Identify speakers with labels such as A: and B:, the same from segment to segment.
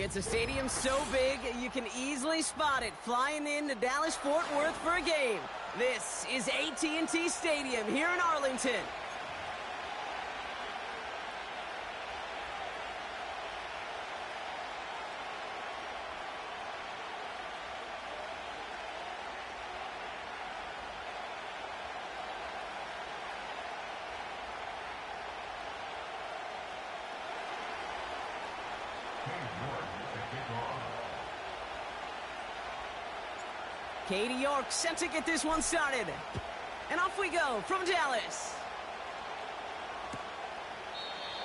A: It's a stadium so big you can easily spot it flying into Dallas-Fort Worth for a game. This is AT&T Stadium here in Arlington. Katie York set to get this one started. And off we go from Dallas.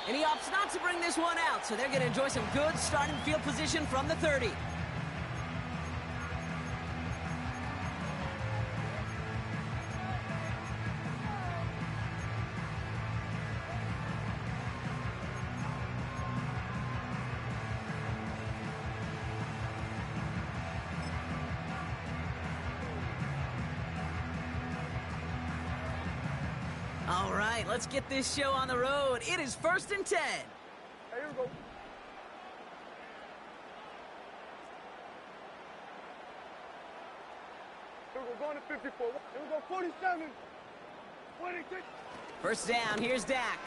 A: And he opts not to bring this one out, so they're going to enjoy some good starting field position from the 30. All right, let's get this show on the road. It is 1st and 10.
B: Hey, here we go. Here we go, going to 54. Here we go, 47. 26.
A: First down, here's Dak.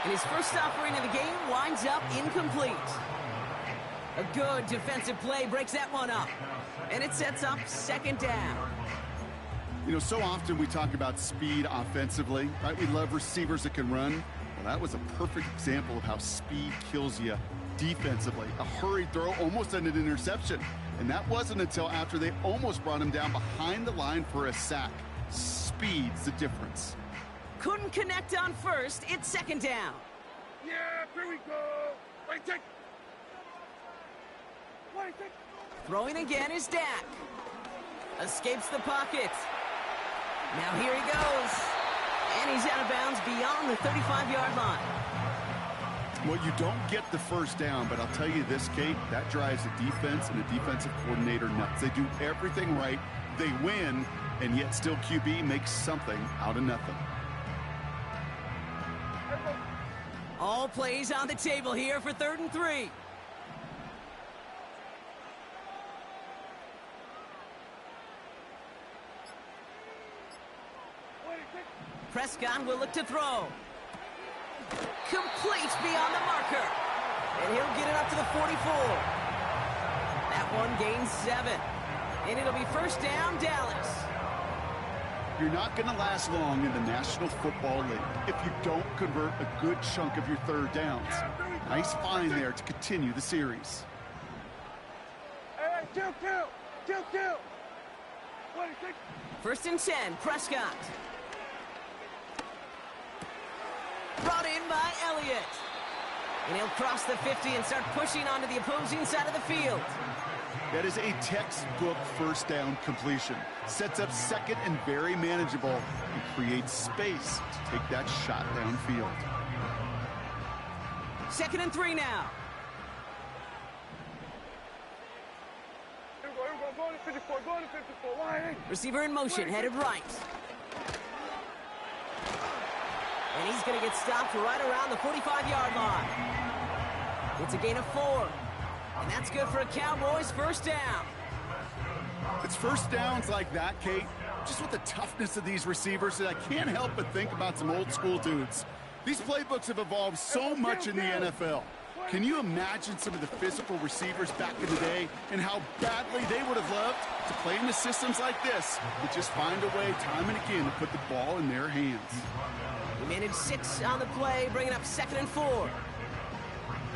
A: And his first offering of the game winds up incomplete. A good defensive play breaks that one up. And it sets up 2nd down.
C: You know, so often we talk about speed offensively, right? We love receivers that can run. Well, that was a perfect example of how speed kills you defensively. A hurried throw almost ended an interception. And that wasn't until after they almost brought him down behind the line for a sack. Speed's the difference.
A: Couldn't connect on first. It's 2nd down.
B: Yeah, here we go. Wait, take.
A: Throwing again is Dak. Escapes the pocket. Now here he goes. And he's out of bounds beyond the 35-yard line.
C: Well, you don't get the first down, but I'll tell you this, Kate, that drives the defense and the defensive coordinator nuts. They do everything right. They win, and yet still QB makes something out of nothing.
A: All plays on the table here for 3rd and 3. Prescott will look to throw. Complete beyond the marker. And he'll get it up to the 44. That one gains 7. And it'll be 1st down, Dallas.
C: You're not going to last long in the National Football League if you don't convert a good chunk of your 3rd downs. Nice find there to continue the series.
B: Hey, kill. 26.
A: 1st and 10, Prescott. Brought in by Elliott. And he'll cross the 50 and start pushing onto the opposing side of the field.
C: That is a textbook 1st down completion. Sets up 2nd and very manageable and creates space to take that shot downfield.
A: 2nd and 3 now.
B: Here we go, going to 54, Why?
A: Receiver in motion, headed right. And he's going to get stopped right around the 45-yard line. It's a gain of 4. And that's good for a Cowboys 1st down.
C: It's 1st downs like that, Kate, just with the toughness of these receivers, that I can't help but think about some old school dudes. These playbooks have evolved so much in the NFL. Can you imagine some of the physical receivers back in the day and how badly they would have loved to play in the systems like this, but just find a way time and again to put the ball in their hands?
A: We managed 6 on the play, bringing up 2nd and 4.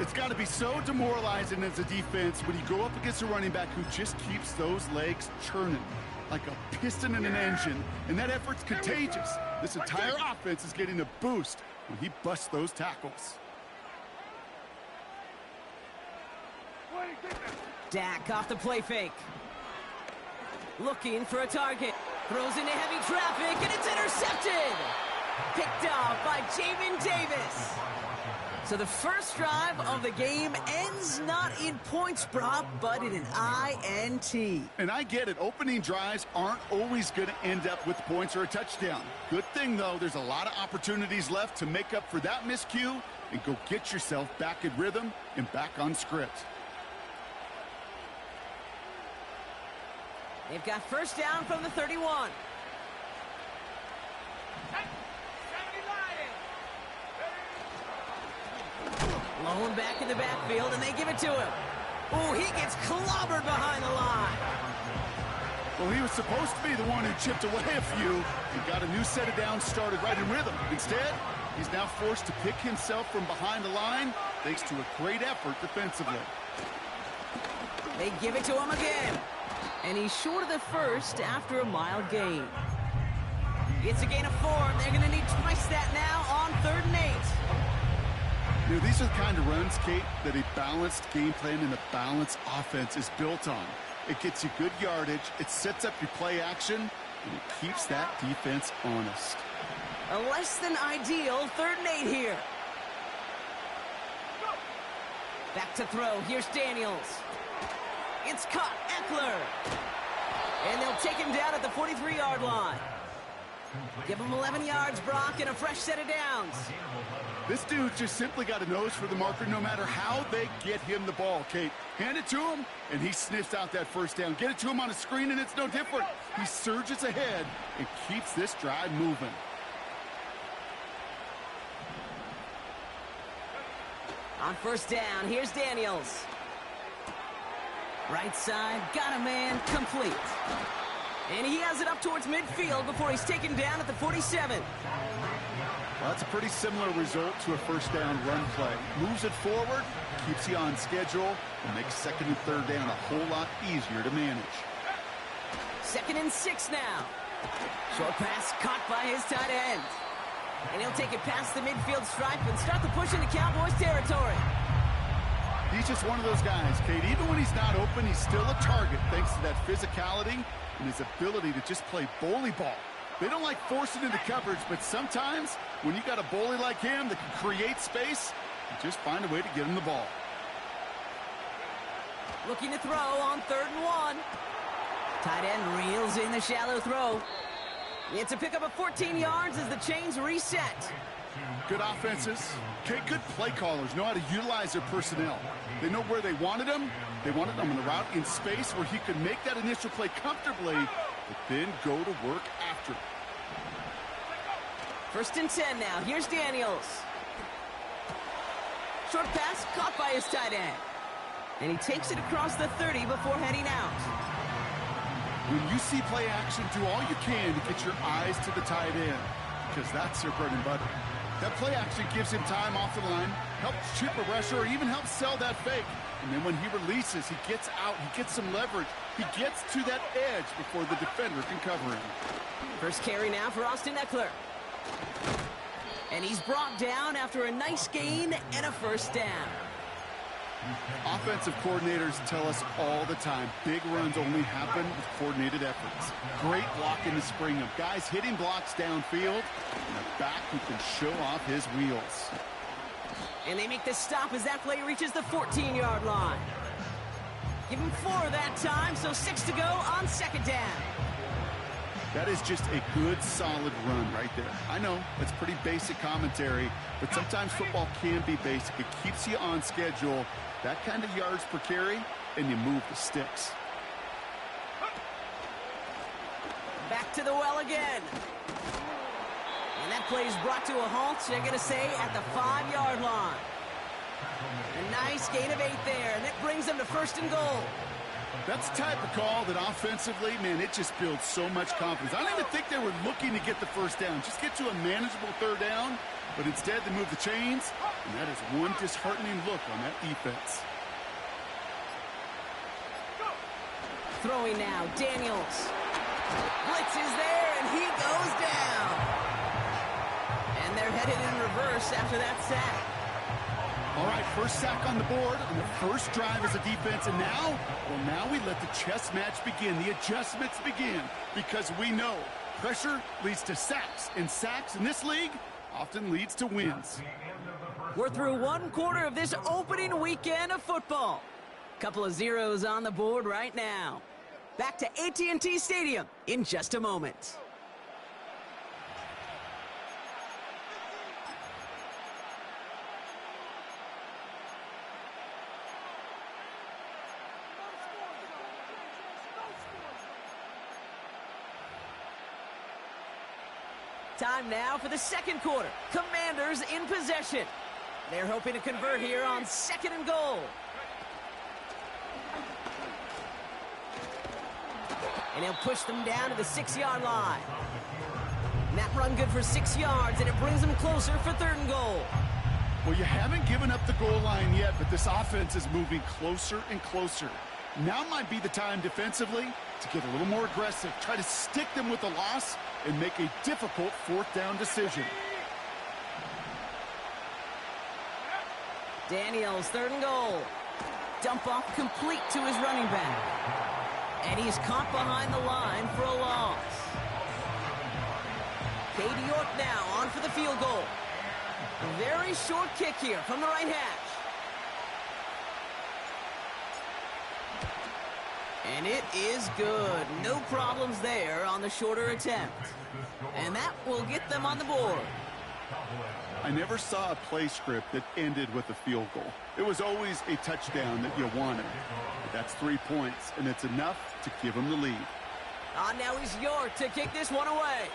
C: It's got to be so demoralizing as a defense when you go up against a running back who just keeps those legs churning like a piston in an engine, and that effort's contagious. This entire offense is getting a boost when he busts those tackles.
A: Dak off the play fake. Looking for a target. Throws into heavy traffic, and it's intercepted. Picked off by Jamin Davis. So the first drive of the game ends not in points, Brock, but in an INT.
C: And I get it. Opening drives aren't always going to end up with points or a touchdown. Good thing, though, there's a lot of opportunities left to make up for that miscue and go get yourself back in rhythm and back on script.
A: They've got first down from the 31. Low and back in the backfield, and they give it to him. Oh, he gets clobbered behind the line.
C: Well, he was supposed to be the one who chipped away a few and got a new set of downs started right in rhythm. Instead, he's now forced to pick himself from behind the line thanks to a great effort defensively.
A: They give it to him again. And he's short of the first after a mile gain. It's a gain of 4, and they're going to need twice that now on 3rd and 8.
C: You know, these are the kind of runs, Kate, that a balanced game plan and a balanced offense is built on. It gets you good yardage, it sets up your play action, and it keeps that defense honest.
A: A less than ideal 3rd and 8 here. Back to throw. Here's Daniels. It's caught. Eckler. And they'll take him down at the 43-yard line. Give him 11 yards, Brock, and a fresh set of downs.
C: This dude just simply got a nose for the marker no matter how they get him the ball, Kate. Hand it to him, and he sniffs out that first down. Get it to him on a screen, and it's no different. He surges ahead and keeps this drive moving.
A: On first down, here's Daniels. Right side, got a man, complete. And he has it up towards midfield before he's taken down at the 47.
C: Well, that's a pretty similar result to a first down run play. Moves it forward, keeps you on schedule, and makes 2nd and 3rd down a whole lot easier to manage.
A: 2nd and 6 now. Short pass caught by his tight end. And he'll take it past the midfield stripe and start the push into Cowboys territory.
C: He's just one of those guys, Kate. Even when he's not open, he's still a target thanks to that physicality and his ability to just play bully ball. They don't like forcing into coverage, but sometimes when you got a bully like him that can create space, you just find a way to get him the ball.
A: Looking to throw on 3rd and 1. Tight end reels in the shallow throw. It's a pickup of 14 yards as the chains reset.
C: Good offenses. Okay, good play callers know how to utilize their personnel. They know where they wanted him. They wanted him on the route in space where he could make that initial play comfortably, but then go to work after.
A: 1st and 10 now. Here's Daniels. Short pass caught by his tight end. And he takes it across the 30 before heading out.
C: When you see play action, do all you can to get your eyes to the tight end, because that's their bread and butter. That play action gives him time off the line, helps chip a rusher, or even helps sell that fake. And then when he releases, he gets out, he gets some leverage. He gets to that edge before the defender can cover him.
A: First carry now for Austin Eckler. And he's brought down after a nice gain and a first down.
C: Offensive coordinators tell us all the time, big runs only happen with coordinated efforts. Great blocking to spring them. Guys hitting blocks downfield, and a back who can show off his wheels.
A: And they make the stop as that play reaches the 14-yard line. Give him 4 that time, so 6 to go on 2nd down.
C: That is just a good, solid run right there. I know, that's pretty basic commentary, but sometimes football can be basic. It keeps you on schedule. That kind of yards per carry, and you move the sticks.
A: Back to the well again. And that play is brought to a halt, so they're going to say at the 5-yard line. A nice gain of 8 there, and that brings them to 1st and goal.
C: That's the type of call that offensively, man, it just builds so much confidence. I don't even think they were looking to get the first down. Just get to a manageable 3rd down, but instead they move the chains, and that is one disheartening look on that defense.
A: Throwing now, Daniels. Blitz is there, and he goes down. And they're headed in reverse after that sack.
C: All right, first sack on the board on the first drive as a defense, and now, well, now we let the chess match begin, the adjustments begin, because we know pressure leads to sacks, and sacks in this league often leads to wins.
A: We're through one quarter of this opening weekend of football. Couple of zeros on the board right now. Back to AT&T Stadium in just a moment. Time now for the second quarter. Commanders in possession. They're hoping to convert here on 2nd and goal. And he'll push them down to the 6-yard line. And that run good for 6 yards, and it brings them closer for 3rd and goal.
C: Well, you haven't given up the goal line yet, but this offense is moving closer and closer. Now might be the time defensively to get a little more aggressive, try to stick them with the loss, and make a difficult 4th down decision.
A: Daniels, 3rd and goal. Dump off complete to his running back. And he's caught behind the line for a loss. Katie York now on for the field goal. A very short kick here from the right hash. And it is good. No problems there on the shorter attempt. And that will get them on the board.
C: I never saw a play script that ended with a field goal. It was always a touchdown that you wanted. But that's 3 points, and it's enough to give them the lead.
A: Now he's York to kick this one away.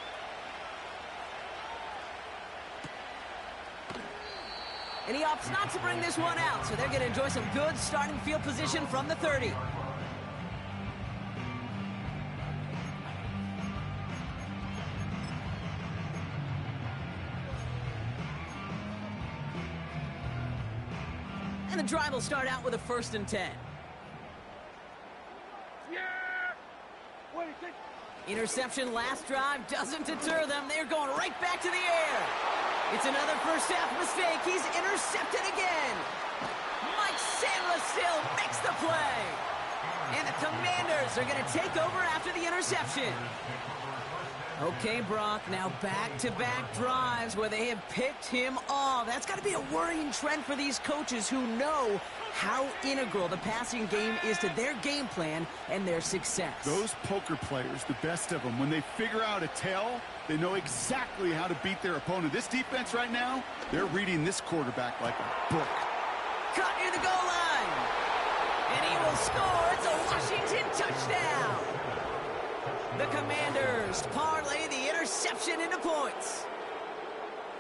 A: And he opts not to bring this one out, so they're going to enjoy some good starting field position from the 30. And the drive will start out with a 1st and 10.
B: Yeah! What is it?
A: Interception last drive doesn't deter them. They're going right back to the air. It's another first half mistake. He's intercepted again. Mike Sandler still makes the play. And the Commanders are going to take over after the interception. Okay, Brock, now back-to-back drives where they have picked him off. That's got to be a worrying trend for these coaches who know how integral the passing game is to their game plan and their success. Those
C: poker players, the best of them, when they figure out a tell, they know exactly how to beat their opponent. This defense right now, they're reading this quarterback like a book.
A: Caught near the goal line. And he will score. It's a Washington touchdown. The Commanders parlay the interception into points.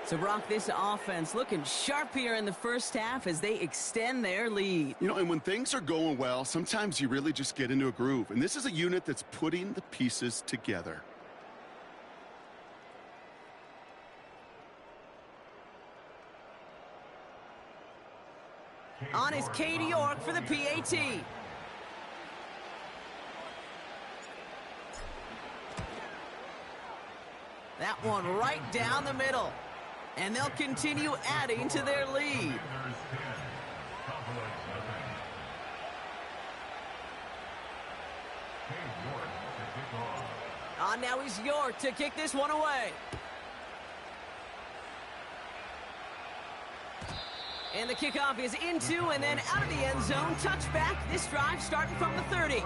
A: So, Brock, this offense looking sharp here in the first half as they extend their lead.
C: You know, and when things are going well, sometimes you really just get into a groove. And this is a unit that's putting the pieces together.
A: On is Katie York for the PAT. That one right down the middle. And they'll continue adding to their lead. Now he's York to kick this one away. And the kickoff is into and then out of the end zone. Touchback. This drive starting from the 30.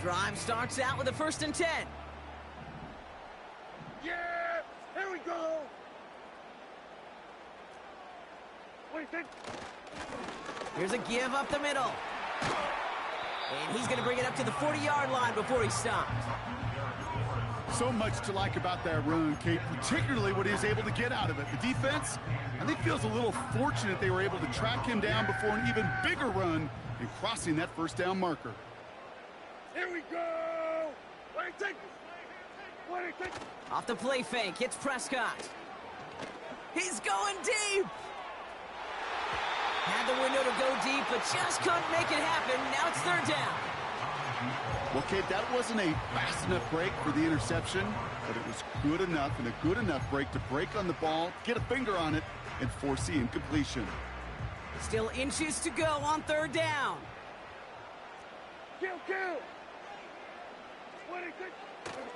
A: Drive starts out with a 1st and 10.
B: Yeah! Here we go! What do you think?
A: Here's a give up the middle. And he's going to bring it up to the 40-yard line before he stopped.
C: So much to like about that run, Kate, particularly what he was able to get out of it. The defense, I think, feels a little fortunate they were able to track him down before an even bigger run and crossing that 1st down marker.
B: Here we go! What do you think? What do you think?
A: Off the play fake, hits Prescott. He's going deep! Had the window to go deep, but just couldn't make it happen. Now it's 3rd down.
C: Well, kid, that wasn't a fast enough break for the interception, but it was good enough and a good enough break to break on the ball, get a finger on it, and force the incompletion.
A: Still inches to go on third down.
B: Kill.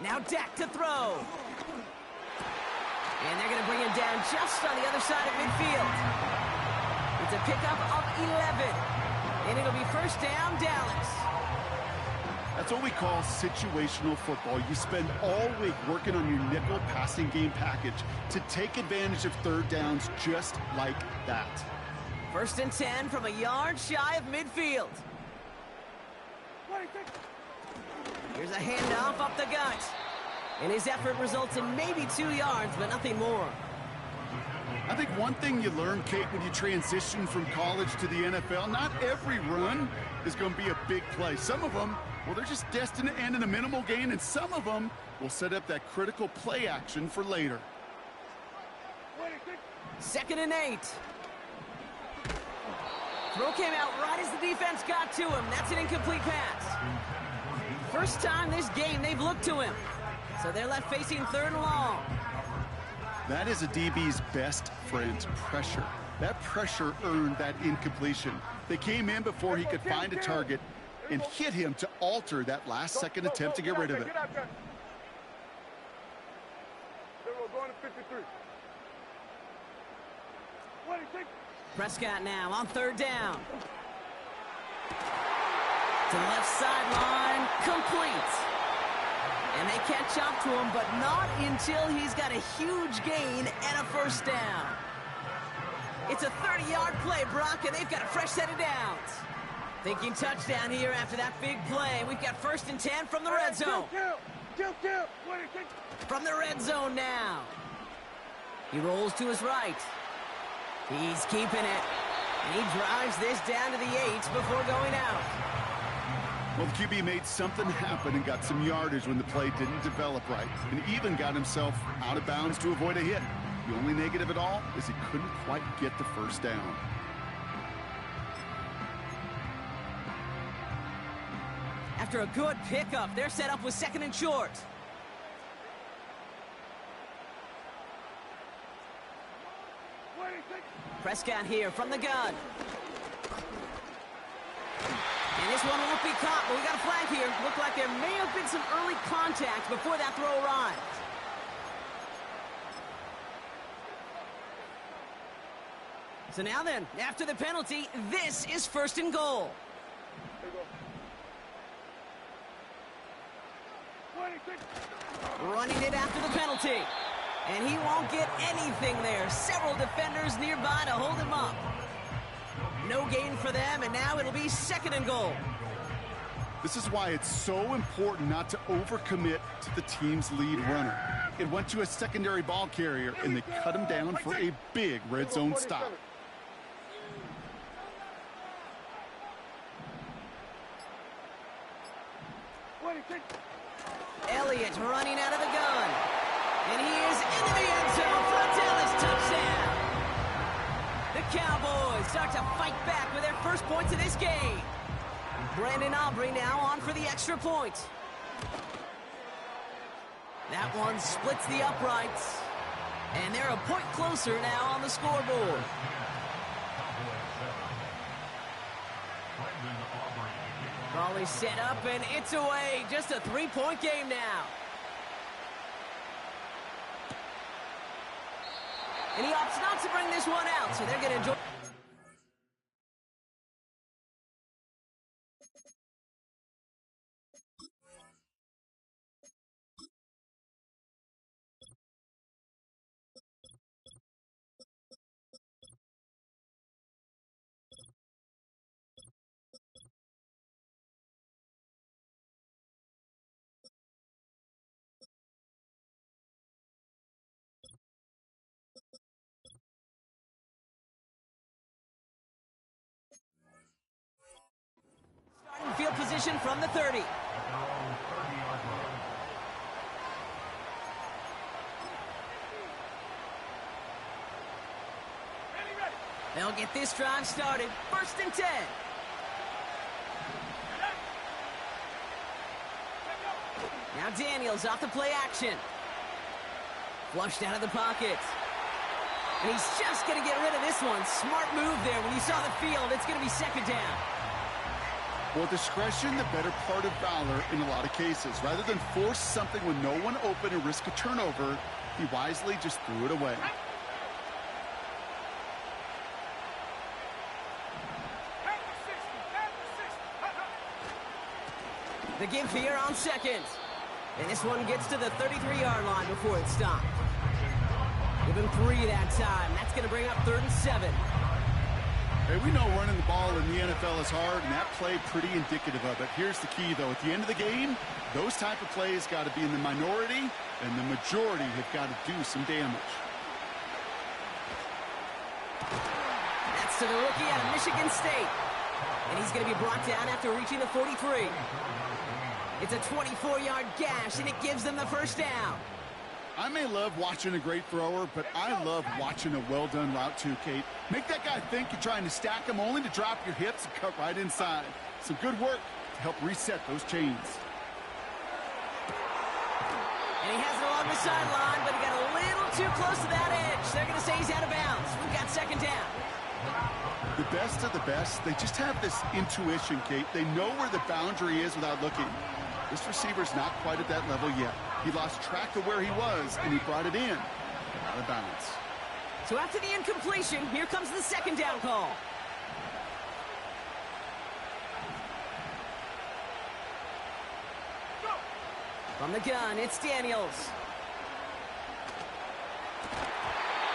A: Now Dak to throw. And they're going to bring him down just on the other side of midfield. It's a pickup of 11. And it'll be first down, Dallas.
C: That's what we call situational football. You spend all week working on your nickel passing game package to take advantage of third downs just like that.
A: First and 10 from a yard shy of midfield. Here's a handoff up the gut. And his effort results in maybe 2 yards, but nothing more.
C: I think one thing you learn, Kate, when you transition from college to the NFL, not every run is going to be a big play. Some of them, well, they're just destined to end in a minimal gain, and some of them will set up that critical play action for later.
A: 2nd and 8. Throw came out right as the defense got to him. That's an incomplete pass. First time this game they've looked to him. So they're left facing 3rd and long.
C: That is a DB's best friend, pressure. That pressure earned that incompletion. They came in before he could find a target and hit him to alter that last-second attempt to get rid of it.
B: Going to 53.
A: Prescott now on 3rd down. To the left sideline, complete. And they catch up to him, but not until he's got a huge gain and a first down. It's a 30-yard play, Brock, and they've got a fresh set of downs. Thinking touchdown here after that big play. We've got 1st and 10 from the red zone.
B: Kill.
A: From the red zone now. He rolls to his right. He's keeping it. And he drives this down to the 8 before going out.
C: Well, the QB made something happen and got some yardage when the play didn't develop right, and even got himself out of bounds to avoid a hit. The only negative at all is he couldn't quite get the first down.
A: After a good pickup, they're set up with 2nd and short. Prescott here from the gun. And this one won't be caught, but we got a flag here. Looked like there may have been some early contact before that throw arrived. So now then, after the penalty, this is 1st and goal. Running it after the penalty. And he won't get anything there. Several defenders nearby to hold him up. No gain for them, and now it'll be 2nd and goal.
C: This is why it's so important not to overcommit to the team's lead runner. It went to a secondary ball carrier, and they cut him down for a big red zone stop.
A: Elliott running out of the gun. And he is into the end zone for a Dallas touchdown. The Cowboys start to fight back with their first points of this game. Brandon Aubrey now on for the extra point. That one splits the uprights. And they're a point closer now on the scoreboard. Raleigh set up, and it's away. Just a 3-point game now. And he opts not to bring this one out, so they're going to enjoy. Starting field position from the 30. They'll get this drive started. 1st and 10. Now Daniels off the play action. Flushed out of the pocket. And he's just going to get rid of this one. Smart move there. When you saw the field, it's going to be second down.
C: Well, discretion, the better part of valor in a lot of cases. Rather than force something with no one open and risk a turnover, he wisely just threw it away.
A: The give here on second. And this one gets to the 33-yard line before it's stopped. Give him 3 that time. That's going to bring up 3rd and 7.
C: Hey, we know running the ball in the NFL is hard, and that play pretty indicative of it. Here's the key, though. At the end of the game, those type of plays got to be in the minority, and the majority have got to do some damage.
A: That's to the rookie out of Michigan State. And he's going to be brought down after reaching the 43. It's a 24-yard gash, and it gives them the first down.
C: I may love watching a great thrower, but I love watching a well-done route too, Kate. Make that guy think you're trying to stack him only to drop your hips and cut right inside. Some good work to help reset those chains.
A: And he has it along the sideline, but he got a little too close to that edge. They're going to say he's out of bounds. We've got second down.
C: The best of the best, they just have this intuition, Kate. They know where the boundary is without looking. This receiver's not quite at that level yet. He lost track of where he was, and he brought it in. Out of bounds.
A: So after the incompletion, here comes the second down call. From the gun, it's Daniels.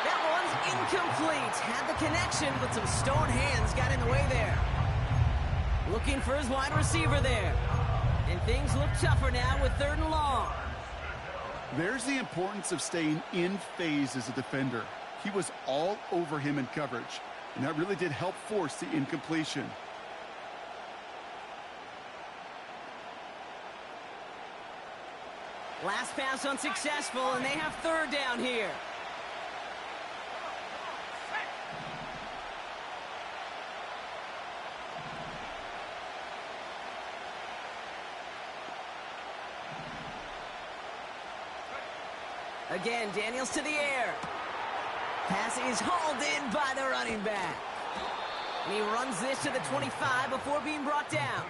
A: That one's incomplete. Had the connection, but some stone hands got in the way there. Looking for his wide receiver there. And things look tougher now with 3rd and long.
C: There's the importance of staying in phase as a defender. He was all over him in coverage, and that really did help force the incompletion.
A: Last pass unsuccessful, and they have 3rd down here. Again, Daniels to the air. Pass is hauled in by the running back. And he runs this to the 25 before being brought down.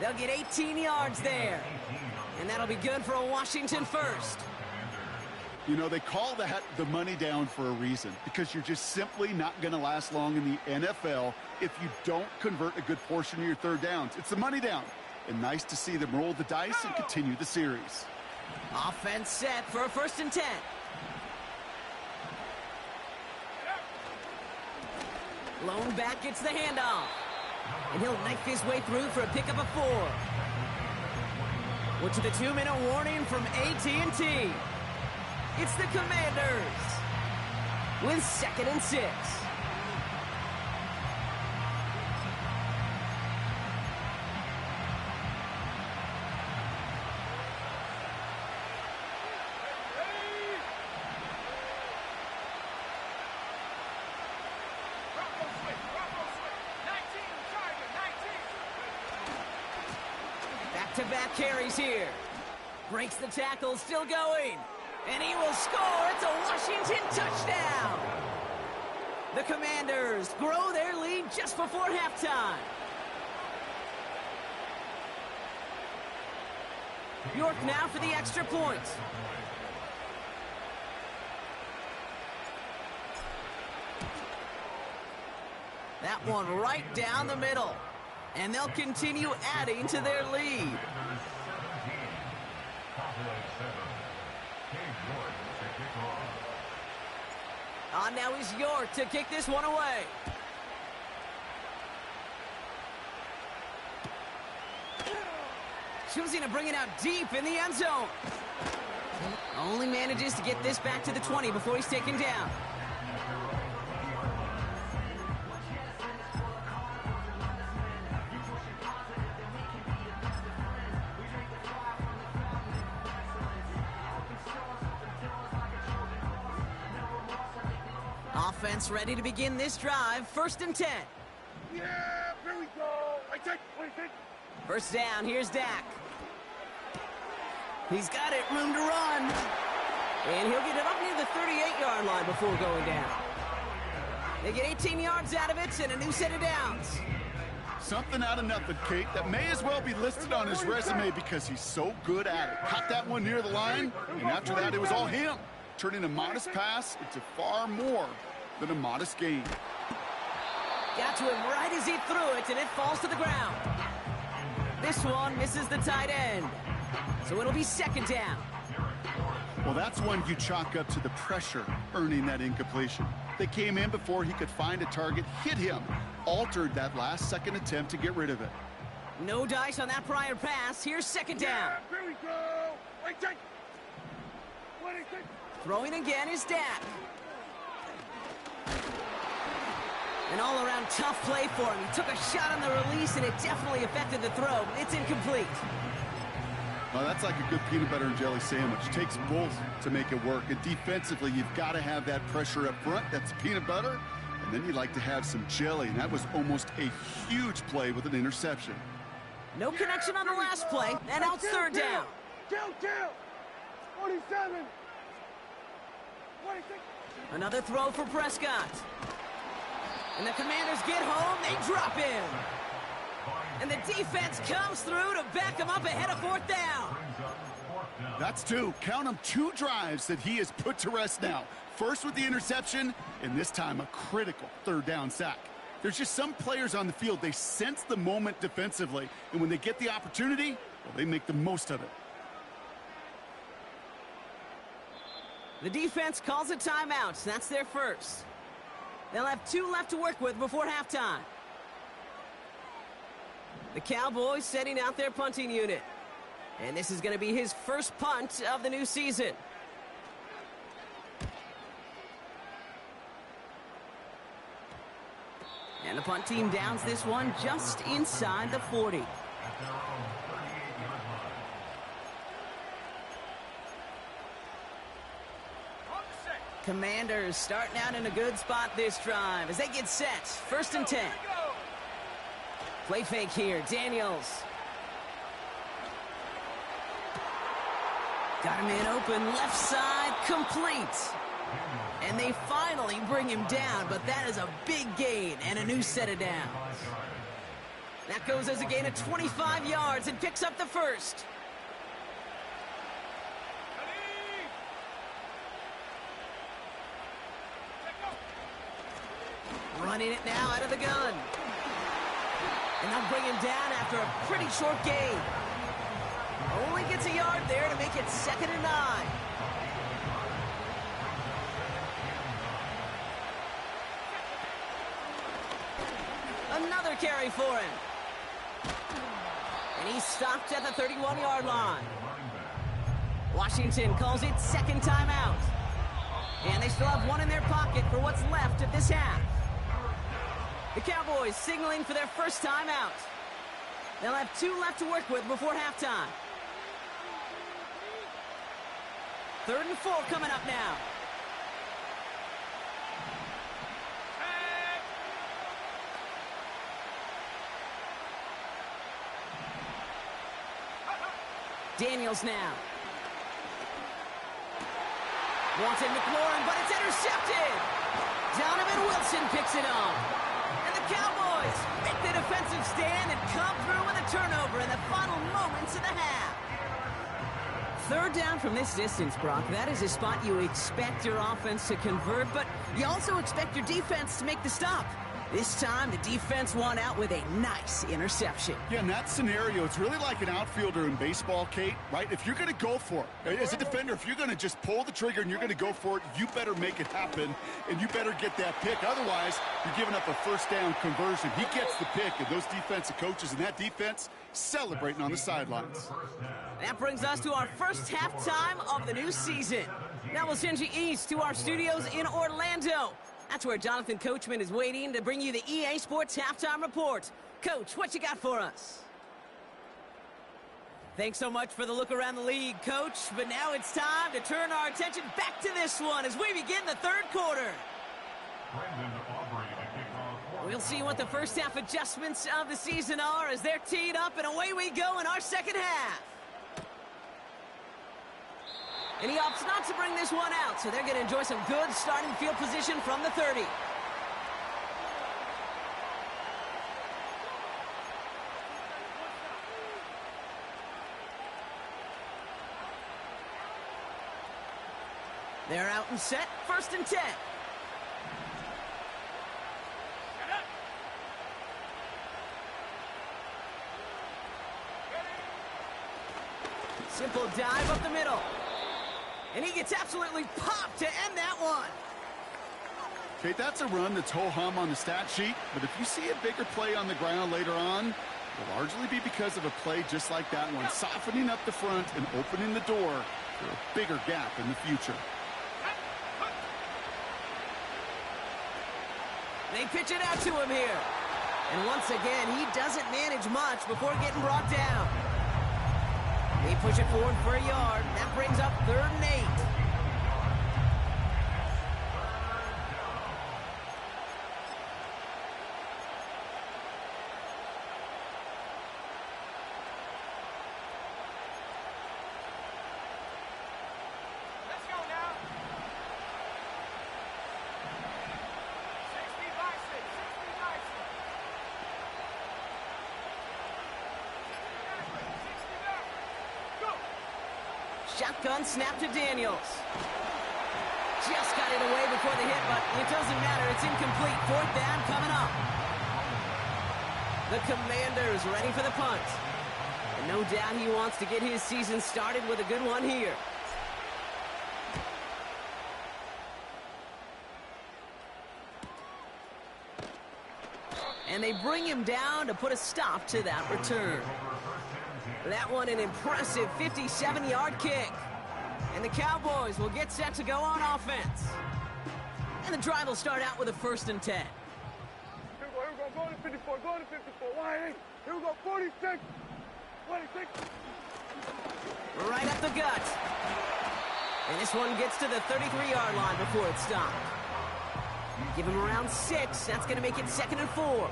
A: They'll get 18 yards there. And that'll be good for a Washington first.
C: You know, they call that the money down for a reason, because you're just simply not going to last long in the NFL if you don't convert a good portion of your 3rd downs. It's the money down. And nice to see them roll the dice and continue the series.
A: Offense set for a 1st and 10. Lone back gets the handoff. And he'll knife his way through for a pickup of 4. We're to the 2-minute warning from AT&T. It's the Commanders with 2nd and 6. Back-to-back carries here. Breaks the tackle, still going. And he will score. It's a Washington touchdown. The Commanders grow their lead just before halftime. York now for the extra point. That one right down the middle. And they'll continue adding to their lead. On now is York to kick this one away. Choosing to bring it out deep in the end zone. Only manages to get this back to the 20 before he's taken down. Offense ready to begin this drive. 1st and 10.
B: Yeah, here we go. I take 26.
A: First down, here's Dak. He's got it, room to run. And he'll get it up near the 38-yard line before going down. They get 18 yards out of it and a new set of downs.
C: Something out of nothing, Kate, that may as well be listed on his resume because he's so good at it. Caught that one near the line, and after that, it was all him, turning a modest pass into far more than a modest gain.
A: Got to him right as he threw it, and it falls to the ground. This one misses the tight end, so it'll be second down.
C: Well, that's one you chalk up to the pressure earning that incompletion. They came in before he could find a target, hit him, altered that last-second attempt to get rid of it.
A: No dice on that prior pass. Here's second down.
B: Here we go. Wait, take.
A: Throwing again is Dak. An all-around tough play for him. He took a shot on the release, and it definitely affected the throw. It's incomplete.
C: Well, that's like a good peanut butter and jelly sandwich. It takes both to make it work. And defensively, you've got to have that pressure up front. That's peanut butter. And then you like to have some jelly. And that was almost a huge play with an interception.
A: No connection on the last play. And now it's third down.
B: Kill. 47. 26.
A: Another throw for Prescott. And the Commanders get home. They drop him. And the defense comes through to back him up ahead of fourth down.
C: That's two. Count them, 2 drives that he has put to rest now. First with the interception, and this time a critical third down sack. There's just some players on the field, they sense the moment defensively, and when they get the opportunity, well, they make the most of it.
A: The defense calls a timeout. That's their first. They'll have 2 left to work with before halftime. The Cowboys setting out their punting unit. And this is going to be his first punt of the new season. And the punt team downs this one just inside the 40. Commanders starting out in a good spot this drive as they get set. First and 10. Play fake here, Daniels. Got him in open, left side, complete. And they finally bring him down, but that is a big gain and a new set of downs. That goes as a gain of 25 yards and picks up the first. Running it now out of the gun. And they'll bring him down after a pretty short gain. Only gets a yard there to make it 2nd and 9. Another carry for him. And he's stopped at the 31-yard line. Washington calls it second timeout. And they still have 1 in their pocket for what's left of this half. The Cowboys signaling for their first timeout. They'll have 2 left to work with before halftime. 3rd and 4 coming up now. Daniels now. Wanted McLaurin, but it's intercepted. Donovan Wilson picks it up. And the Cowboys make the defensive stand and come through with a turnover in the final moments of the half. 3rd down from this distance, Brock. That is a spot you expect your offense to convert, but you also expect your defense to make the stop. This time, the defense won out with a nice interception.
C: Yeah, in that scenario, it's really like an outfielder in baseball, Kate, right? If you're going to go for it, as a defender, if you're going to just pull the trigger and you're going to go for it, you better make it happen, and you better get that pick. Otherwise, you're giving up a first down conversion. He gets the pick, and those defensive coaches and that defense celebrating on the sidelines.
A: That brings us to our first halftime of the new season. Now we'll send you east to our studios in Orlando. That's where Jonathan Coachman is waiting to bring you the EA Sports Halftime Report. Coach, what you got for us? Thanks so much for the look around the league, Coach. But now it's time to turn our attention back to this one as we begin the 3rd quarter. We'll see what the first half adjustments of the season are as they're teed up, and away we go in our second half. And he opts not to bring this one out, so they're going to enjoy some good starting field position from the 30. They're out and set, 1st and 10. Simple dive up the middle. And he gets absolutely popped to end that one.
C: Okay, that's a run that's ho-hum on the stat sheet, but if you see a bigger play on the ground later on, it'll largely be because of a play just like that one, softening up the front and opening the door for a bigger gap in the future.
A: They pitch it out to him here. And once again, he doesn't manage much before getting brought down. They push it forward for a yard. That brings up 3rd and 8.
B: Let's go now. 60 bison, 60 bison.
A: Shotgun snap to Daniels. Just got it away before the hit, but it doesn't matter. It's incomplete. 4th down coming up. The Commanders ready for the punt. And no doubt he wants to get his season started with a good one here. And they bring him down to put a stop to that return. That one an impressive 57-yard kick. And the Cowboys will get set to go on offense. And the drive will start out with a 1st and 10.
B: Here we go, go to 54, go to 54, wide 8. Here we go, 46, 26.
A: Right up the gut. And this one gets to the 33-yard line before it's stopped. Give him around 6. That's going to make it 2nd and 4.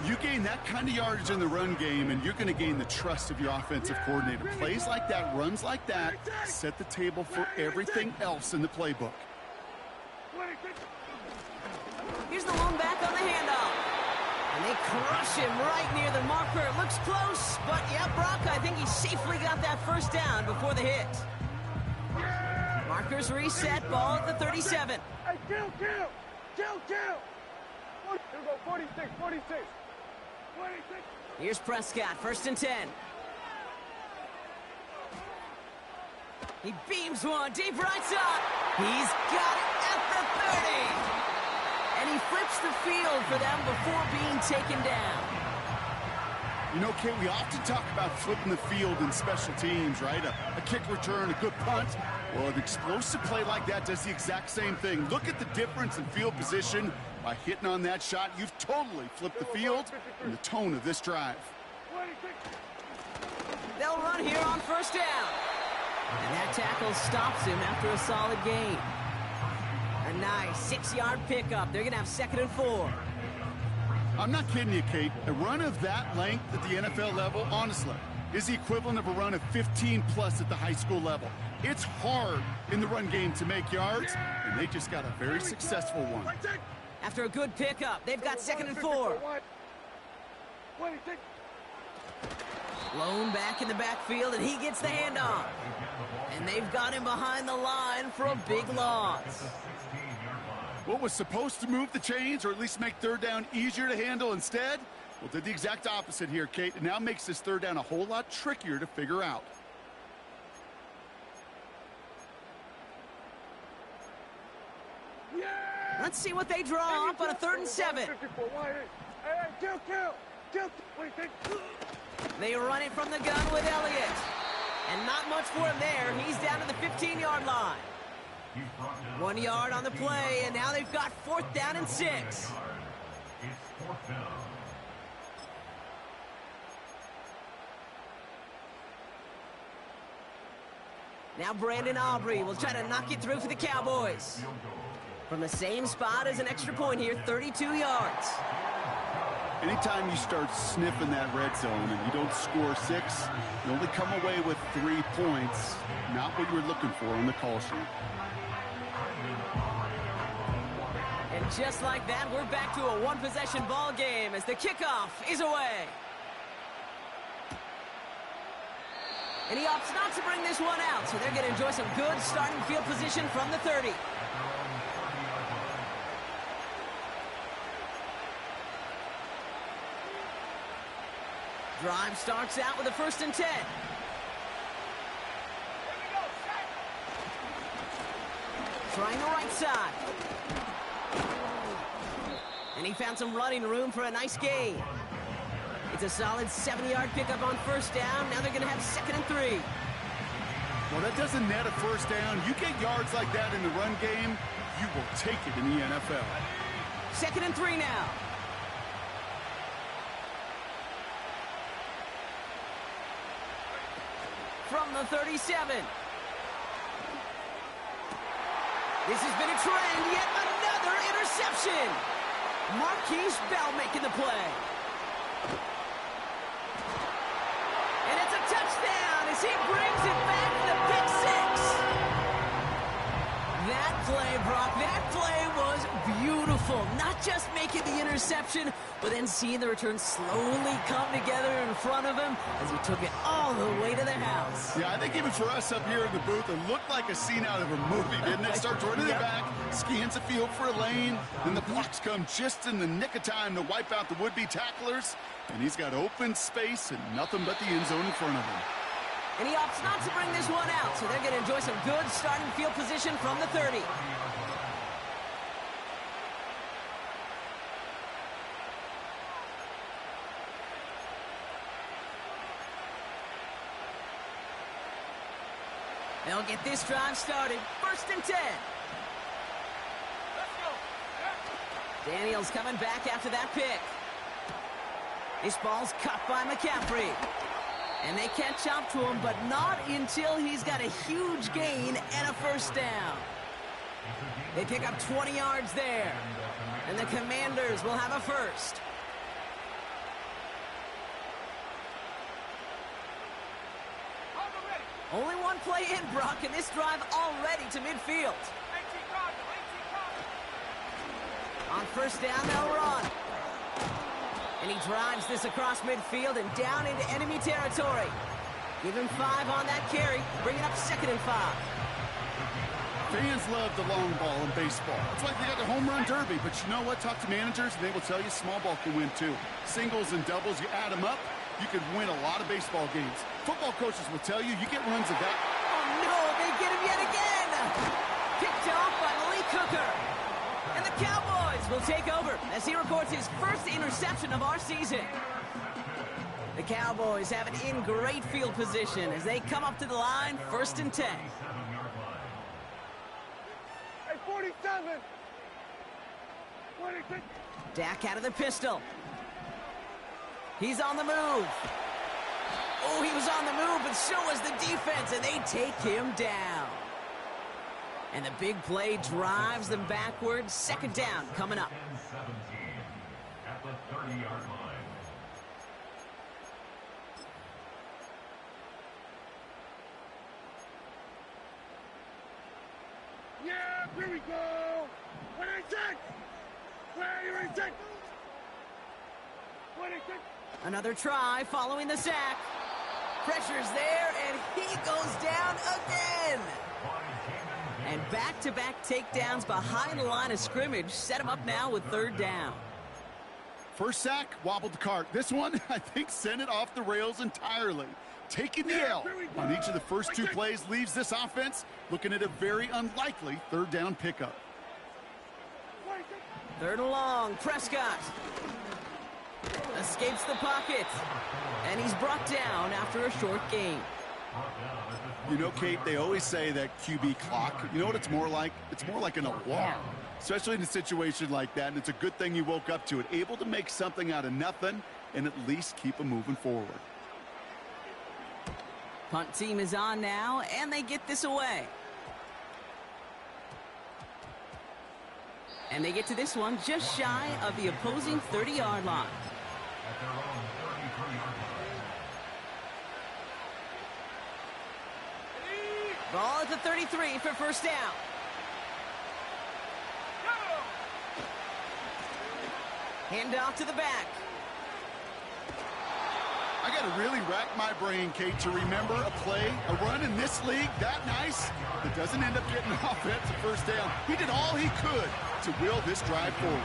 C: You gain that kind of yardage in the run game, and you're going to gain the trust of your offensive coordinator. Plays like that, runs like that, set the table for everything else in the playbook.
A: Here's the lone back on the handoff. And they crush him right near the marker. Looks close, but yeah, Brock, I think he safely got that 1st down before the hit. Markers reset, ball at the 37.
B: Hey, kill! Here we go, 46, 46. 26.
A: Here's Prescott, 1st and 10. He beams one deep right side. He's got it at the 30. And he flips the field for them before being taken down.
C: You know, Kate, we often talk about flipping the field in special teams, right? A kick return, a good punt. Well, an explosive play like that does the exact same thing. Look at the difference in field position. By hitting on that shot, you've totally flipped the field and the tone of this drive.
A: They'll run here on 1st down. And that tackle stops him after a solid gain. A nice 6-yard pickup. They're going to have 2nd and 4.
C: I'm not kidding you, Kate. A run of that length at the NFL level, honestly, is the equivalent of a run of 15-plus at the high school level. It's hard in the run game to make yards, and they just got a very successful one.
A: After a good pickup, they've got 2nd and 4. Lone back in the backfield, and he gets the handoff. And they've got him behind the line for a big loss.
C: What was supposed to move the chains, or at least make 3rd down easier to handle instead? Well, did the exact opposite here, Kate. It now makes this 3rd down a whole lot trickier to figure out.
A: Let's see what they draw up on a 3rd and 7.
B: Hey, kill.
A: They run it from the gun with Elliott. And not much for him there. He's down to the 15-yard line. 1 yard on the play, and now they've got 4th down and 6. Now Brandon Aubrey will try to knock it through for the Cowboys. From the same spot as an extra point here, 32 yards.
C: Anytime you start sniffing that red zone and you don't score 6, you only come away with 3 points. Not what you were looking for on the call sheet.
A: And just like that, we're back to a one-possession ball game as the kickoff is away. And he opts not to bring this one out, so they're going to enjoy some good starting field position from the 30. Drive starts out with a 1st and 10. Trying the right side. And he found some running room for a nice gain. It's a solid 70-yard pickup on 1st down. Now they're going to have 2nd and 3.
C: Well, that doesn't net a 1st down. You get yards like that in the run game, you will take it in the NFL.
A: 2nd and 3 now. From the 37. This has been a trend, yet another interception. Marquise Bell making the play. And it's a touchdown as he brings it back to the pick 6. That play, Brock, that play was beautiful. Not just making the interception, but then seeing the return slowly come together in front of him as he took it all the way to the house.
C: Yeah, I think even for us up here in the booth, it looked like a scene out of a movie, didn't it? Starts running it back, scans the field for a lane, then the blocks come just in the nick of time to wipe out the would-be tacklers, and he's got open space and nothing but the end zone in front of him.
A: And he opts not to bring this one out, so they're going to enjoy some good starting field position from the 30. They'll get this drive started. 1st and 10. Daniels coming back after that pick. This ball's cut by McCaffrey. And they catch up to him, but not until he's got a huge gain and a 1st down. They pick up 20 yards there. And the Commanders will have a 1st. Only one play in, Brock, and this drive already to midfield. On 1st down, they'll run. And he drives this across midfield and down into enemy territory. Give him 5 on that carry, bringing up 2nd and 5.
C: Fans love the long ball in baseball. It's like they got the home run derby, but you know what? Talk to managers, and they will tell you small ball can win too. Singles and doubles, you add them up, you could win a lot of baseball games. Football coaches will tell you get runs of that.
A: Oh, no, they get him yet again. Picked off by Malik Hooker. And the Cowboys will take over as he records his 1st interception of our season. The Cowboys have it in great field position as they come up to the line, 1st and 10.
B: Hey, 47. 26.
A: Dak out of the pistol. He's on the move. Oh, he was on the move, but so was the defense, and they take him down. And the big play drives them backwards. 2nd down coming up.
D: 10-17 at the 30-yard line.
B: Yeah, here we go. 26. 26. 26.
A: Another try following the sack. Pressure's there, and he goes down again. And back-to-back takedowns behind the line of scrimmage set him up now with 3rd down.
C: First sack, wobbled the cart. This one, I think, sent it off the rails entirely. Taking the L on each of the first 2 plays leaves this offense looking at a very unlikely 3rd down pickup.
A: 3rd and long, Prescott escapes the pocket, and he's brought down after a short gain.
C: You know, Kate, they always say that QB clock, you know what it's more like? It's more like an alarm, especially in a situation like that, and it's a good thing you woke up to it, able to make something out of nothing and at least keep them moving forward.
A: Punt team is on now, and they get this away. And they get to this one just shy of the opposing 30-yard line.
D: at their own 33-yard line.
A: Ball at the 33 for first down. Hand off to the back.
C: I got to really rack my brain, Kate, to remember a play, a run in this league that nice that doesn't end up getting an offensive first down. He did all he could to will this drive forward.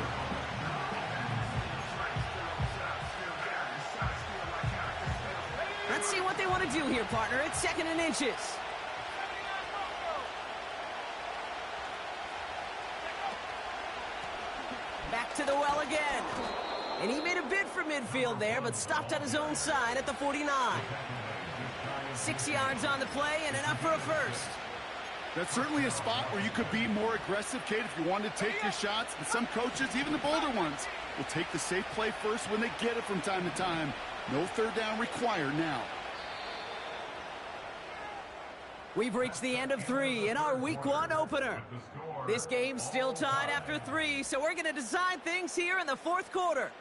A: Let's see what they want to do here, partner. It's 2nd and inches. Back to the well again. And he made a bid for midfield there, but stopped on his own side at the 49. 6 yards on the play and enough for a first.
C: That's certainly a spot where you could be more aggressive, Kate, if you wanted to take your shots. And some coaches, even the bolder ones, will take the safe play first when they get it from time to time. No third down required now.
A: We've reached the end of 3 in our Week 1 opener. This game's still tied after 3, so we're going to decide things here in the 4th quarter.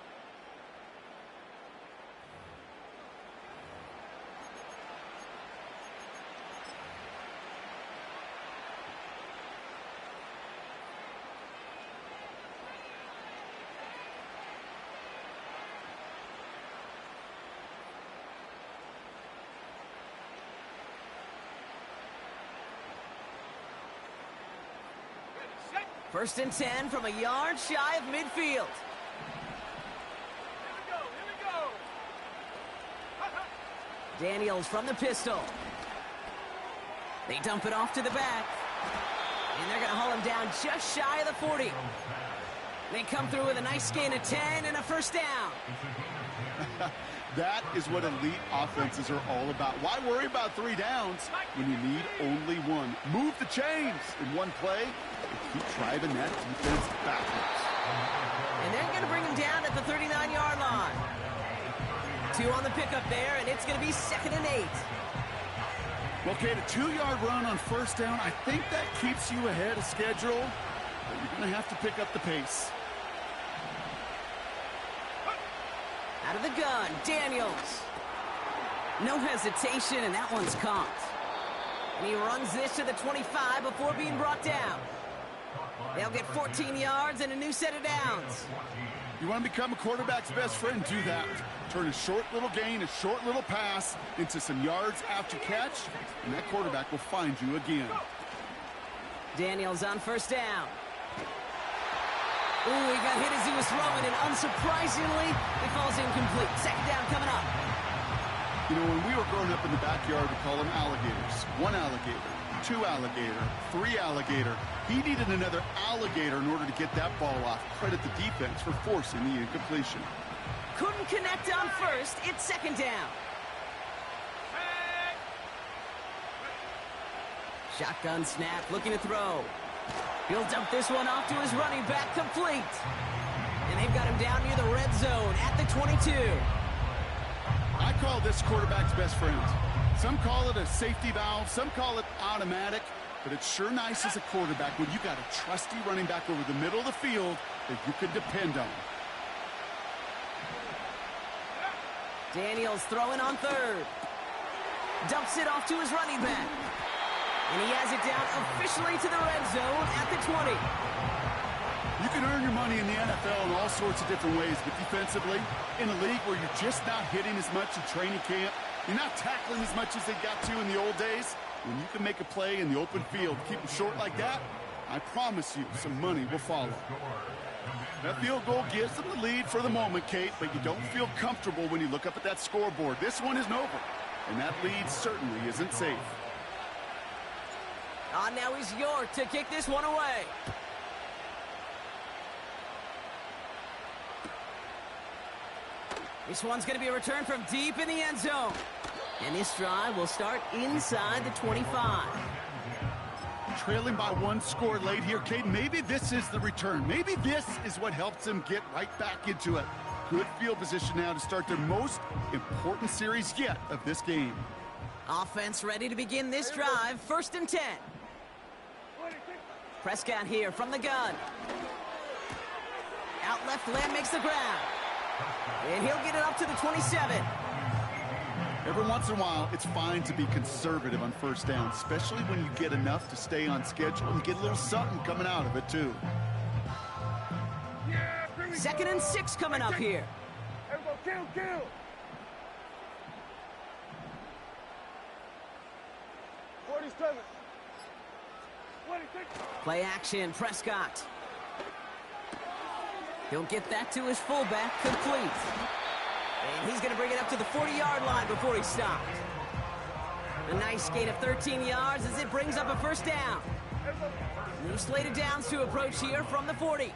A: First and 10 from a yard shy of midfield.
B: Here we go.
A: Daniels from the pistol. They dump it off to the back. And they're going to haul him down just shy of the 40. They come through with a nice gain of 10 and a first down.
C: That is what elite offenses are all about. Why worry about 3 downs when you need only 1? Move the chains in one play and keep driving that defense backwards.
A: And they're going to bring him down at the 39-yard line. 2 on the pickup there, and it's going to be 2nd and 8.
C: Well, Kate, a 2-yard run on first down, I think that keeps you ahead of schedule, but you're going to have to pick up the pace.
A: Out of the gun, Daniels. No hesitation, and that one's caught. And he runs this to the 25 before being brought down. They'll get 14 yards and a new set of downs.
C: You want to become a quarterback's best friend, do that. Turn a short little gain, a short little pass into some yards after catch, and that quarterback will find you again.
A: Daniels on first down. Ooh, he got hit as he was throwing, and unsurprisingly, it falls incomplete. 2nd down coming up.
C: You know, when we were growing up in the backyard, we call them alligators. 1 alligator, 2 alligator, 3 alligator. He needed another alligator in order to get that ball off. Credit the defense for forcing the incompletion.
A: Couldn't connect on first. It's 2nd down. Shotgun snap, looking to throw. He'll dump this one off to his running back, complete. And they've got him down near the red zone at the 22.
C: I call this quarterback's best friend. Some call it a safety valve, some call it automatic, but it's sure nice as a quarterback when you got a trusty running back over the middle of the field that you can depend on.
A: Daniels throwing on 3rd. Dumps it off to his running back. And he has it down officially to the red zone at the 20.
C: You can earn your money in the NFL in all sorts of different ways, but defensively, in a league where you're just not hitting as much in training camp, you're not tackling as much as they got to in the old days, when you can make a play in the open field, keep them short like that, I promise you some money will follow. That field goal gives them the lead for the moment, Kate, but you don't feel comfortable when you look up at that scoreboard. This one isn't over, and that lead certainly isn't safe.
A: Now he's York to kick this one away. This one's going to be a return from deep in the end zone. And this drive will start inside the 25.
C: Trailing by 1 score late here, Kate. Maybe this is the return. Maybe this is what helps them get right back into it. Good field position now to start their most important series yet of this game.
A: Offense ready to begin this drive. 1st and 10. Prescott here from the gun. Out left, Lamb makes the ground. And he'll get it up to the 27.
C: Every once in a while, it's fine to be conservative on first down, especially when you get enough to stay on schedule and get a little something coming out of it, too.
A: 2nd and 6 coming up here.
B: Everybody, kill. 47. 26.
A: Play action, Prescott. He'll get that to his fullback, complete. And he's going to bring it up to the 40-yard line before he stopped. A nice gain of 13 yards as it brings up a first down. New slated downs to approach here from the 40.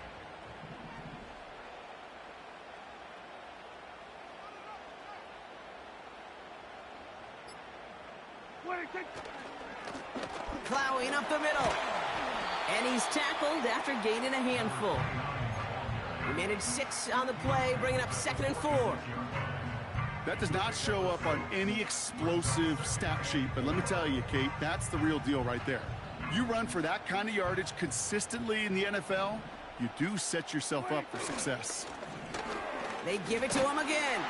A: Plowing up the middle. And he's tackled after gaining a handful. He managed 6 on the play, bringing up 2nd and 4.
C: That does not show up on any explosive stat sheet, but let me tell you, Kate, that's the real deal right there. You run for that kind of yardage consistently in the NFL, you do set yourself up for success.
A: They give it to him again.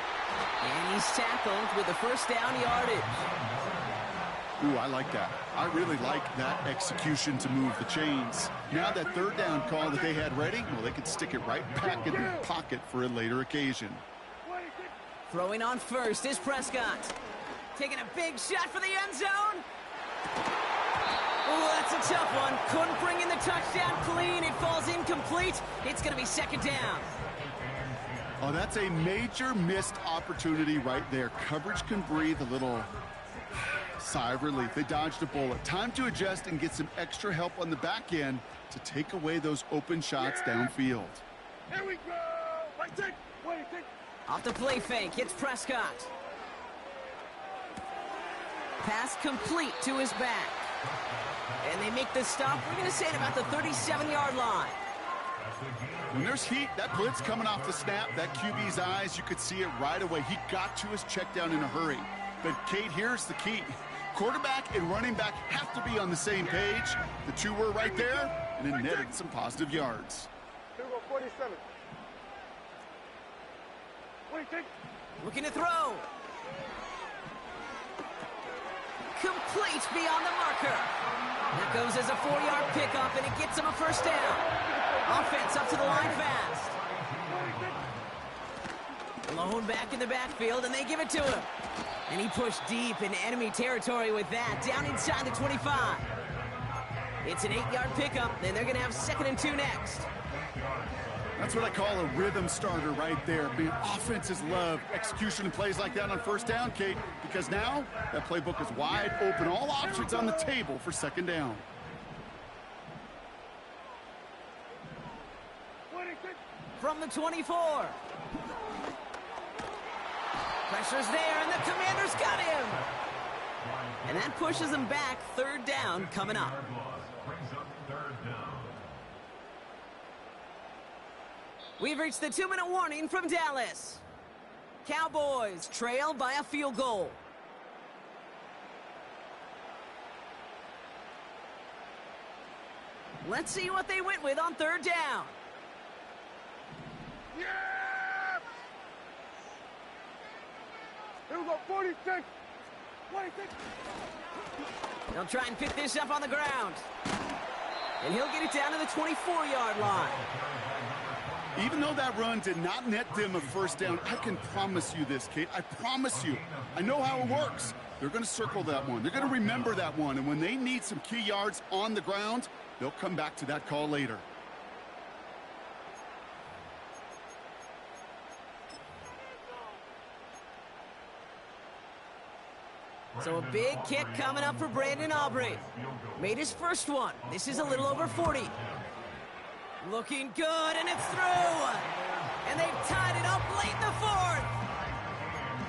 A: And he's tackled with the first down yardage.
C: Ooh, I like that. I really like that execution to move the chains. Now that third down call that they had ready, well, they could stick it right back in the pocket for a later occasion.
A: Throwing on first is Prescott. Taking a big shot for the end zone. Oh, that's a tough one. Couldn't bring in the touchdown clean. It falls incomplete. It's going to be 2nd down.
C: Oh, that's a major missed opportunity right there. Coverage can breathe a little sigh of relief. They dodged a bullet. Time to adjust and get some extra help on the back end to take away those open shots downfield.
B: Here we go. 26.
A: Off the play fake, it's Prescott. Pass complete to his back. And they make the stop, we're going to say, at about the 37-yard line.
C: When there's heat, that blitz coming off the snap, that QB's eyes, you could see it right away. He got to his check down in a hurry. But, Kate, here's the key. Quarterback and running back have to be on the same page. The two were right there, and it netted some positive yards.
B: Here we go, 47.
A: Looking to throw. Complete beyond the marker. That goes as a 4-yard pickup, and it gets him a first down. Offense up to the line fast. Blown back in the backfield, and they give it to him. And he pushed deep in enemy territory with that, down inside the 25. It's an 8-yard pickup, and they're going to have 2nd and 2 next.
C: That's what I call a rhythm starter right there. Offenses love execution and plays like that on first down, Kate, because now that playbook is wide open. All options on the table for 2nd down.
A: From the 24. Pressure's there, and the Commander's got him. And that pushes them back. 3rd down coming up. We've reached the 2-minute warning from Dallas. Cowboys trail by a field goal. Let's see what they went with on 3rd down.
B: Yeah! Here we go, 46. 26.
A: They'll try and pick this up on the ground. And he'll get it down to the 24-yard line.
C: Even though that run did not net them a first down, I can promise you this, Kate. I promise you. I know how it works. They're going to circle that one. They're going to remember that one. And when they need some key yards on the ground, they'll come back to that call later.
A: So a big kick coming up for Brandon Aubrey. Made his first one. This is a little over 40. Looking good, and it's through. And they've tied it up late in the 4th.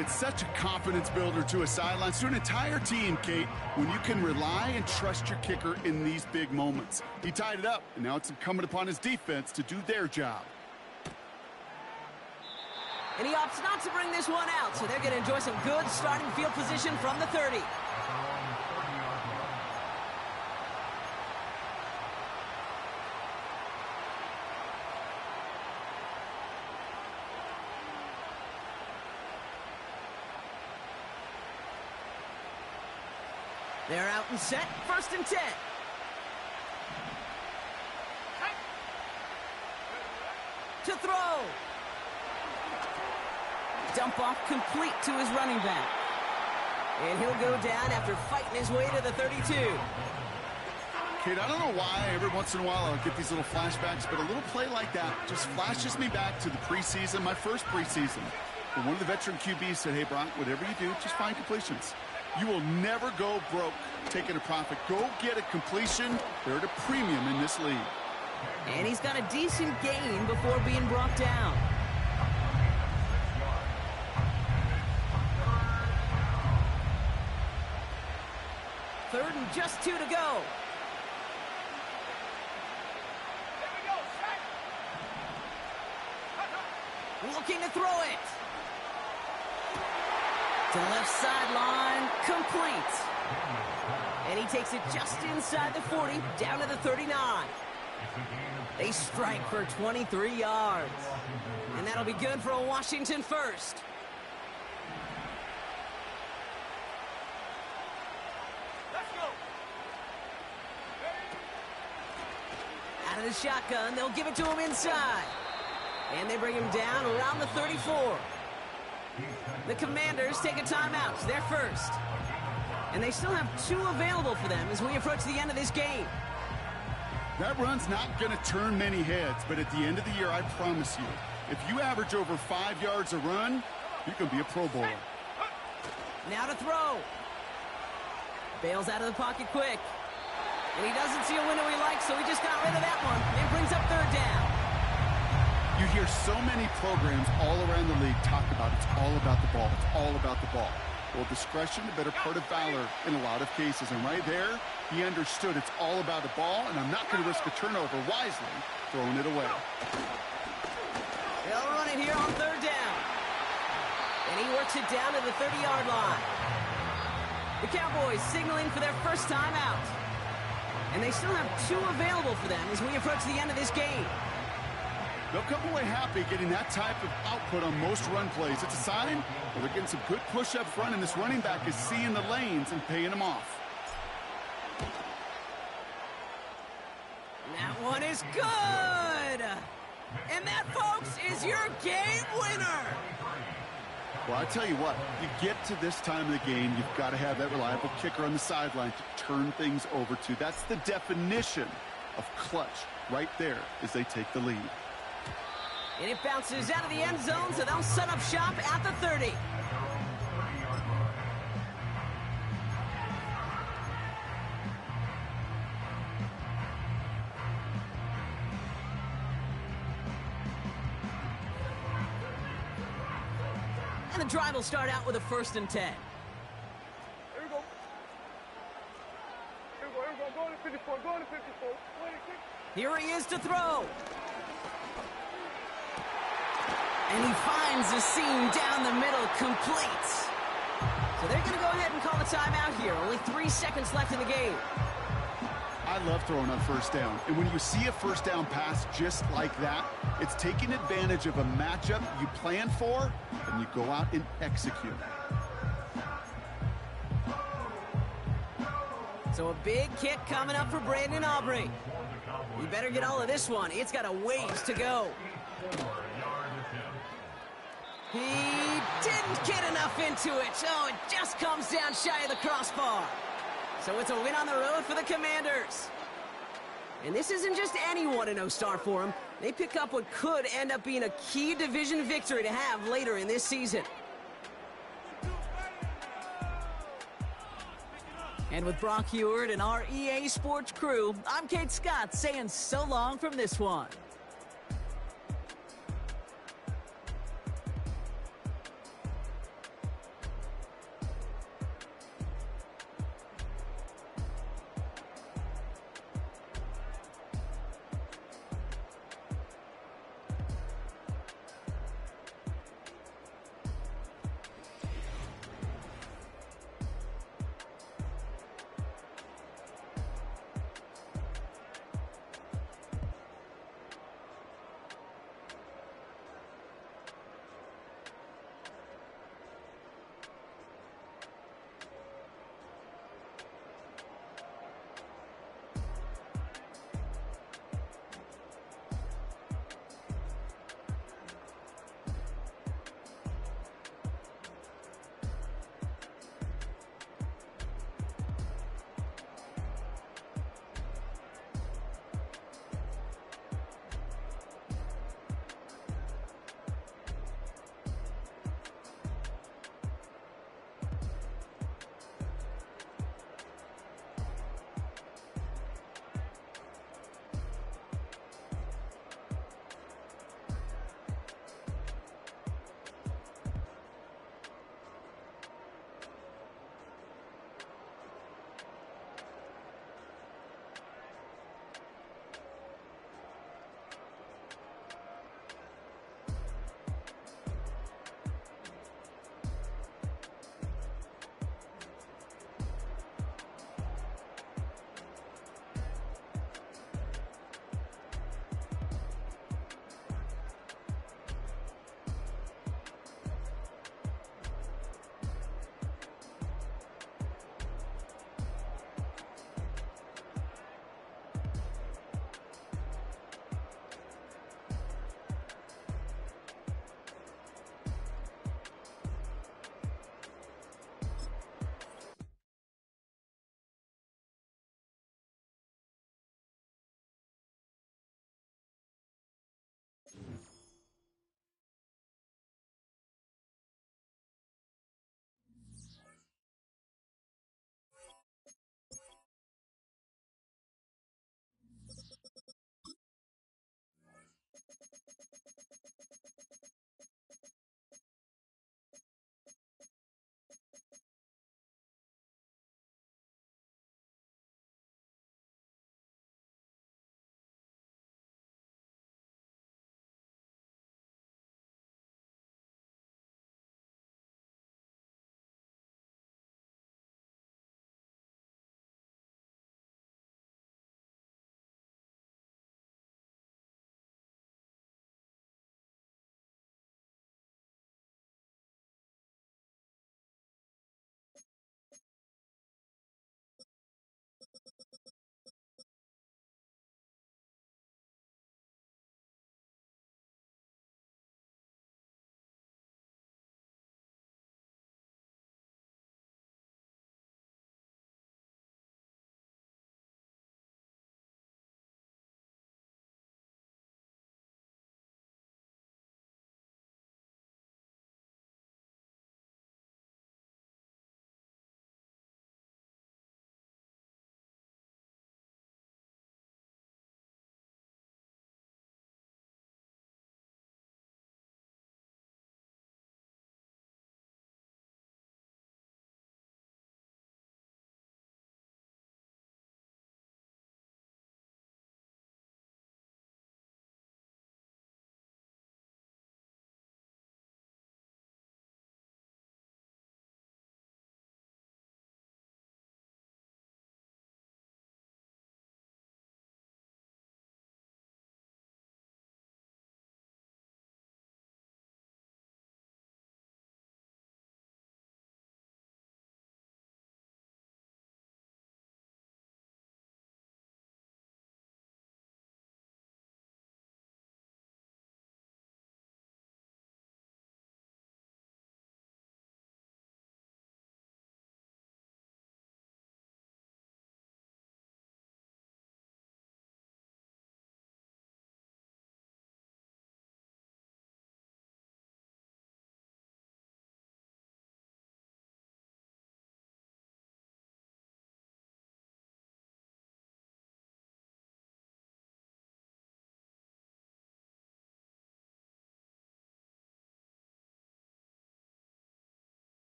C: It's such a confidence builder to a sideline, to an entire team, Kate, when you can rely and trust your kicker in these big moments. He tied it up, and now it's incumbent upon his defense to do their job.
A: And he opts not to bring this one out, so they're going to enjoy some good starting field position from the 30. They're out and set. 1st and 10. To throw. Dump off complete to his running back. And he'll go down after fighting his way to the 32.
C: Kate, I don't know why every once in a while I'll get these little flashbacks, but a little play like that just flashes me back to the preseason, my first preseason. And one of the veteran QBs said, hey, Brock, whatever you do, just find completions. You will never go broke taking a profit. Go get a completion. They're at a premium in this league.
A: And he's got a decent gain before being brought down. 3rd and just 2 to go. Looking to throw it. To the left sideline, complete. And he takes it just inside the 40, down to the 39. They strike for 23 yards. And that'll be good for a Washington first. Out of the shotgun, they'll give it to him inside. And they bring him down around the 34. The Commanders take a timeout. They're first. And they still have 2 available for them as we approach the end of this game.
C: That run's not going to turn many heads, but at the end of the year, I promise you, if you average over 5 yards a run, you can be a Pro Bowler.
A: Now to throw. Bails out of the pocket quick. And he doesn't see a window he likes, so he just got rid of that one. It brings up 3rd down.
C: You hear so many programs all around the league talk about it's all about the ball. It's all about the ball. Well, discretion, the better part of valor in a lot of cases. And right there, he understood it's all about the ball, and I'm not going to risk a turnover, wisely throwing it away.
A: They'll run it here on 3rd down. And he works it down to the 30-yard line. The Cowboys signaling for their first time out. And they still have 2 available for them as we approach the end of this game.
C: They'll come away happy getting that type of output on most run plays. It's a sign that they're getting some good push up front, and this running back is seeing the lanes and paying them off.
A: That one is good! And that, folks, is your game winner!
C: Well, I tell you what, you get to this time of the game, you've got to have that reliable kicker on the sideline to turn things over to. That's the definition of clutch right there as they take the lead.
A: And it bounces out of the end zone, so they'll set up shop at the 30. And the drive will start out with a 1st and 10.
B: Here we go. Here we go. Here we go. Go to 54. Go to 54. 26.
A: Here he is to throw. And he finds the seam down the middle, complete. So they're going to go ahead and call the timeout here. Only 3 seconds left in the game.
C: I love throwing on 1st down. And when you see a 1st down pass just like that, it's taking advantage of a matchup you plan for, and you go out and execute.
A: So a big kick coming up for Brandon Aubrey. You better get all of this one. It's got a ways to go. He didn't get enough into it. Oh, it just comes down shy of the crossbar. So it's a win on the road for the Commanders. And this isn't just any 1-0 start for them. They pick up what could end up being a key division victory to have later in this season. And with Brock Heward and our EA Sports crew, I'm Kate Scott saying so long from this one.